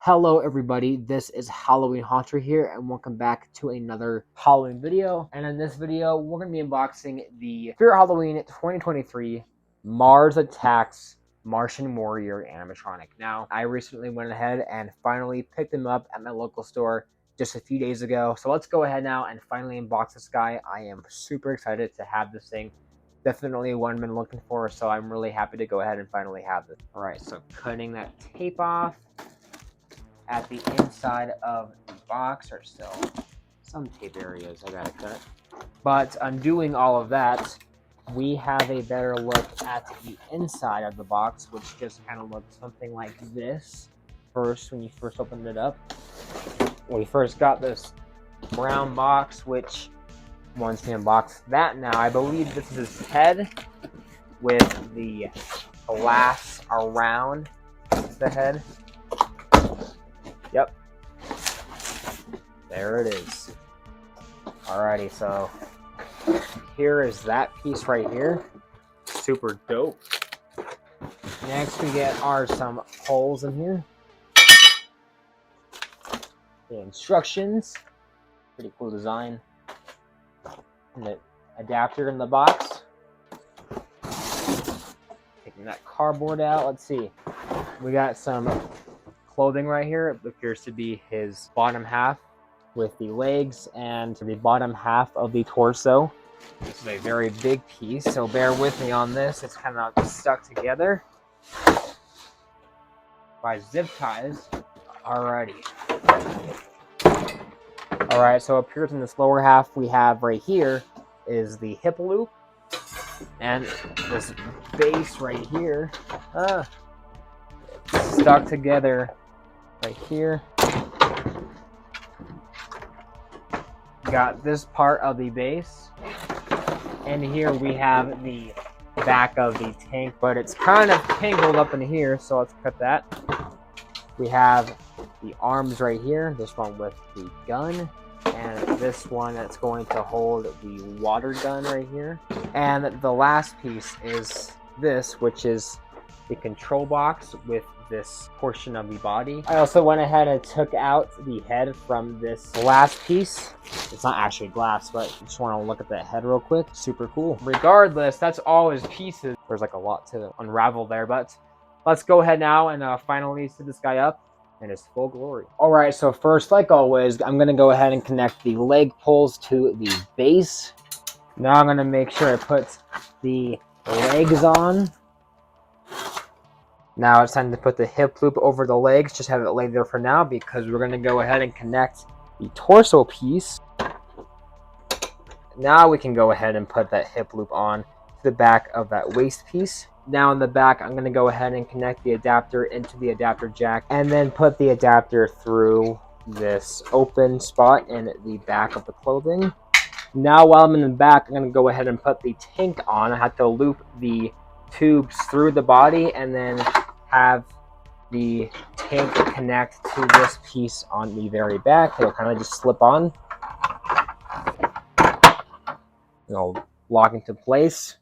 Hello everybody, this is Halloween Haunter here and welcome back to another Halloween video. And in this video, we're going to be unboxing the Spirit Halloween 2023 Mars Attacks Martian Warrior Animatronic. Now, I recently went ahead and finally picked them up at my local store just a few days ago. So let's go ahead now and finally unbox this guy. I am super excited to have this thing. Definitely one I've been looking for, so I'm really happy to go ahead and finally have this. Alright, so cutting that tape off. At the inside of the box are still some tape areas I gotta cut. But undoing all of that, we have a better look at the inside of the box, which just kind of looks something like this. First, when you first opened it up, we first got this brown box, which once we unbox that now, I believe this is his head with the glass around the head. Yep. There it is. Alrighty, so here is that piece right here. Super dope. Next we get some holes in here. The instructions. Pretty cool design. And the adapter in the box. Taking that cardboard out. Let's see. We got some clothing right here. It appears to be his bottom half with the legs and the bottom half of the torso. This is a very big piece, so bear with me on this. It's kind of stuck together by zip ties. Alrighty. Alright, so up here in this lower half we have right here is the hip loop. And this base right here stuck together right here. Got this part of the base, and here we have the back of the tank, but it's kind of tangled up in here, so let's cut that. We have the arms right here, this one with the gun, and this one that's going to hold the water gun right here. And the last piece is this, which is the control box with this portion of the body. I also went ahead and took out the head from this glass piece. It's not actually glass, but I just want to look at that head real quick. Super cool. Regardless, that's all his pieces. There's like a lot to unravel there, but let's go ahead now and finally set this guy up in his full glory. All right, so first, like always, I'm gonna go ahead and connect the leg poles to the base. Now I'm gonna make sure I put the legs on. Now it's time to put the hip loop over the legs. Just have it laid there for now because we're going to go ahead and connect the torso piece. Now we can go ahead and put that hip loop on to the back of that waist piece. Now in the back, I'm going to go ahead and connect the adapter into the adapter jack and then put the adapter through this open spot in the back of the clothing. Now while I'm in the back, I'm going to go ahead and put the tank on. I have to loop the tubes through the body and then have the tank connect to this piece on the very back. It'll kind of just slip on. It'll lock into place.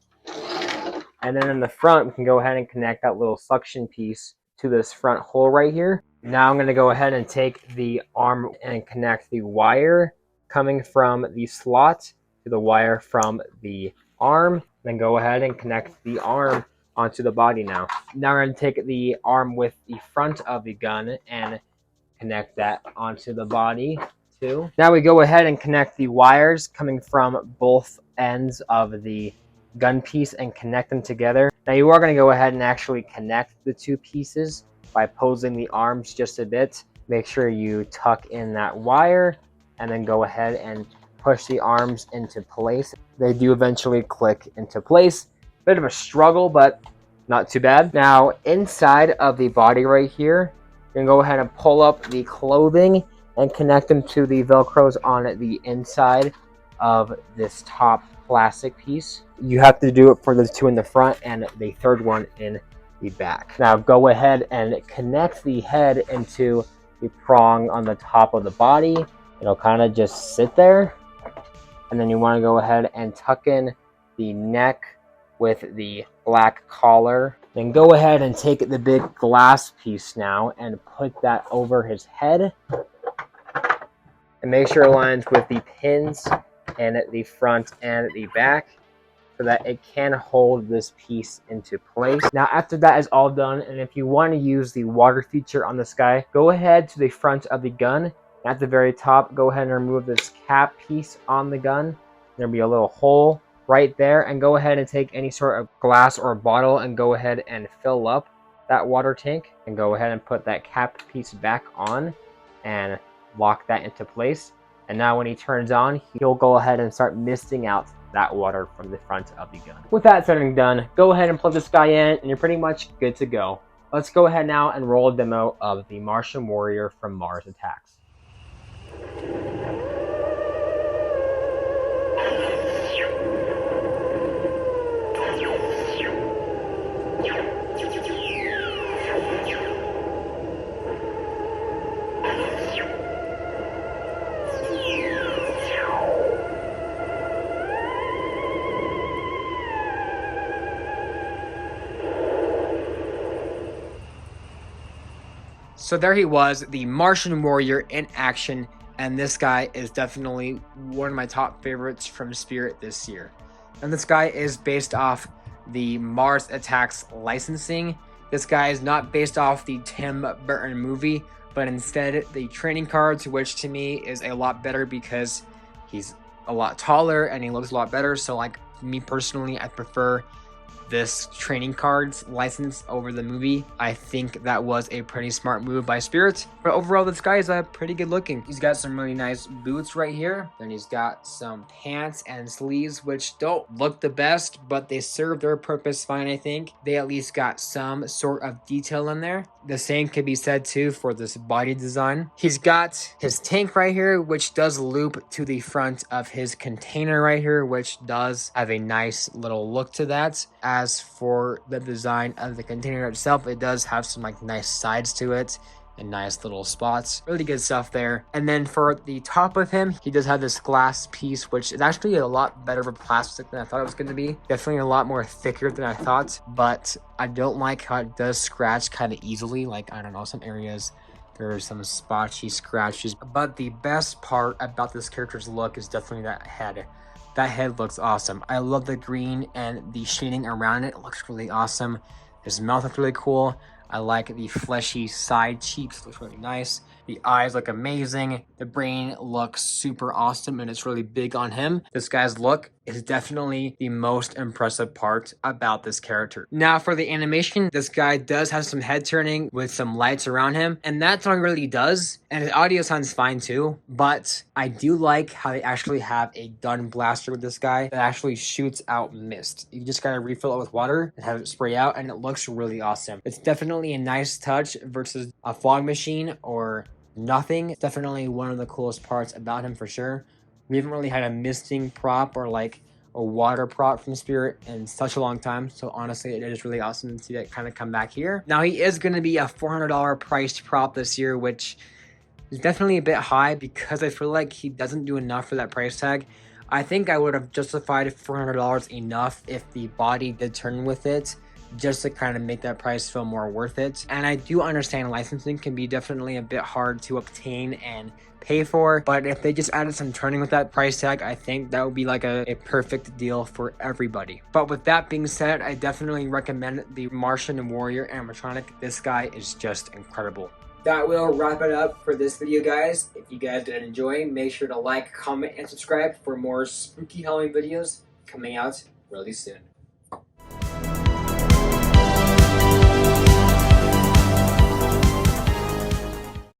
And then in the front, we can go ahead and connect that little suction piece to this front hole right here. Now I'm going to go ahead and take the arm and connect the wire coming from the slot to the wire from the arm. Then go ahead and connect the arm onto the body now. Now we're going to take the arm with the front of the gun and connect that onto the body too. Now we go ahead and connect the wires coming from both ends of the gun piece and connect them together. Now you are going to go ahead and actually connect the two pieces by posing the arms just a bit. Make sure you tuck in that wire and then go ahead and push the arms into place. They do eventually click into place. Bit of a struggle, but not too bad. Now, inside of the body right here, you can go ahead and pull up the clothing and connect them to the Velcros on the inside of this top plastic piece. You have to do it for the two in the front and the third one in the back. Now, go ahead and connect the head into the prong on the top of the body. It'll kind of just sit there. And then you want to go ahead and tuck in the neck with the black collar. Then go ahead and take the big glass piece now and put that over his head. And make sure it aligns with the pins and the front and the back, so that it can hold this piece into place. Now after that is all done, and if you want to use the water feature on this guy, go ahead to the front of the gun. At the very top, go ahead and remove this cap piece on the gun. There'll be a little hole right there, and go ahead and take any sort of glass or bottle and go ahead and fill up that water tank, and go ahead and put that cap piece back on and lock that into place. And now when he turns on, he'll go ahead and start misting out that water from the front of the gun. With that said and done, go ahead and plug this guy in and you're pretty much good to go. Let's go ahead now and roll a demo of the Martian warrior from Mars Attacks. So there he was, the Martian warrior in action, and this guy is definitely one of my top favorites from Spirit this year. And this guy is based off the Mars Attacks licensing. This guy is not based off the Tim Burton movie, but instead the training cards, which to me is a lot better because he's a lot taller and he looks a lot better. So like me personally, I prefer this training cards license over the movie. I think that was a pretty smart move by Spirit. But overall, this guy is pretty good looking. He's got some really nice boots right here. Then he's got some pants and sleeves, which don't look the best, but they serve their purpose fine, I think. They at least got some sort of detail in there. The same could be said too for this body design. He's got his tank right here, which does loop to the front of his container right here, which does have a nice little look to that. As for the design of the container itself, it does have some like nice sides to it and nice little spots. Really good stuff there. And then for the top of him, he does have this glass piece, which is actually a lot better of a plastic than I thought it was going to be. Definitely a lot more thicker than I thought, but I don't like how it does scratch kind of easily. Like, I don't know, some areas there's some spotchy scratches. But the best part about this character's look is definitely that head. That head looks awesome. I love the green and the shading around it. It looks really awesome. His mouth looks really cool. I like the fleshy side cheeks. Looks really nice. The eyes look amazing. The brain looks super awesome and it's really big on him. This guy's look is definitely the most impressive part about this character. Now for the animation, this guy does have some head turning with some lights around him, and that's all he really does. And his audio sounds fine too, but I do like how they actually have a gun blaster with this guy that actually shoots out mist. You just gotta refill it with water and have it spray out, and it looks really awesome. It's definitely a nice touch versus a fog machine or nothing. It's definitely one of the coolest parts about him for sure. We haven't really had a misting prop or like a water prop from Spirit in such a long time, so honestly it is really awesome to see that kind of come back here. Now he is going to be a $400 priced prop this year, which is definitely a bit high because I feel like he doesn't do enough for that price tag. I think I would have justified $400 enough if the body did turn with it, just to kind of make that price feel more worth it. And I do understand licensing can be definitely a bit hard to obtain and pay for, but if they just added some turning with that price tag, I think that would be like a perfect deal for everybody. But with that being said, I definitely recommend the Martian Warrior Animatronic. This guy is just incredible. That will wrap it up for this video, guys. If you guys did enjoy, make sure to like, comment, and subscribe for more spooky Halloween videos coming out really soon.